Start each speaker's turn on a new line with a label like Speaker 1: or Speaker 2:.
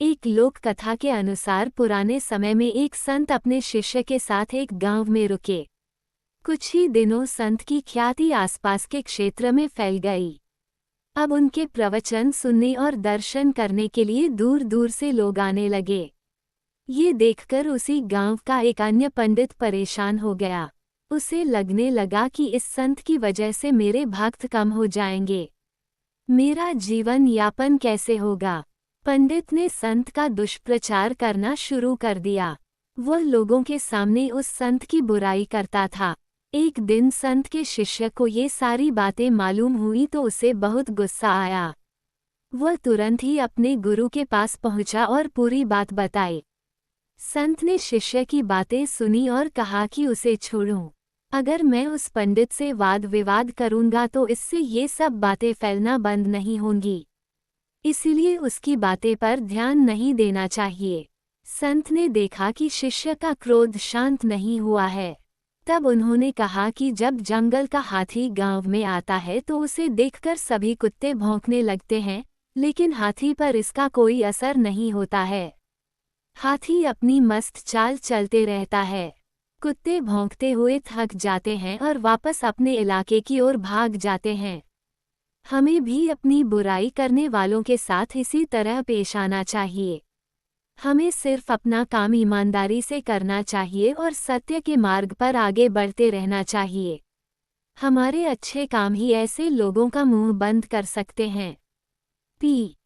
Speaker 1: एक लोक कथा के अनुसार पुराने समय में एक संत अपने शिष्य के साथ एक गांव में रुके। कुछ ही दिनों संत की ख्याति आसपास के क्षेत्र में फैल गई। अब उनके प्रवचन सुनने और दर्शन करने के लिए दूर दूर से लोग आने लगे। ये देखकर उसी गांव का एक अन्य पंडित परेशान हो गया। उसे लगने लगा कि इस संत की वजह से मेरे भक्त कम हो जाएंगे। मेरा जीवन यापन कैसे होगा। पंडित ने संत का दुष्प्रचार करना शुरू कर दिया। वह लोगों के सामने उस संत की बुराई करता था। एक दिन संत के शिष्य को ये सारी बातें मालूम हुई तो उसे बहुत गुस्सा आया। वह तुरंत ही अपने गुरु के पास पहुंचा और पूरी बात बताई। संत ने शिष्य की बातें सुनी और कहा कि उसे छोड़ूं। अगर मैं उस पंडित से वाद विवाद करूंगा तो इससे ये सब बातें फैलना बंद नहीं होंगी, इसलिए उसकी बातें पर ध्यान नहीं देना चाहिए। संत ने देखा कि शिष्य का क्रोध शांत नहीं हुआ है। तब उन्होंने कहा कि जब जंगल का हाथी गांव में आता है तो उसे देखकर सभी कुत्ते भौंकने लगते हैं, लेकिन हाथी पर इसका कोई असर नहीं होता है। हाथी अपनी मस्त चाल चलते रहता है। कुत्ते भौंकते हुए थक जाते हैं और वापस अपने इलाके की ओर भाग जाते हैं। हमें भी अपनी बुराई करने वालों के साथ इसी तरह पेश आना चाहिए। हमें सिर्फ अपना काम ईमानदारी से करना चाहिए और सत्य के मार्ग पर आगे बढ़ते रहना चाहिए। हमारे अच्छे काम ही ऐसे लोगों का मुंह बंद कर सकते हैं। पी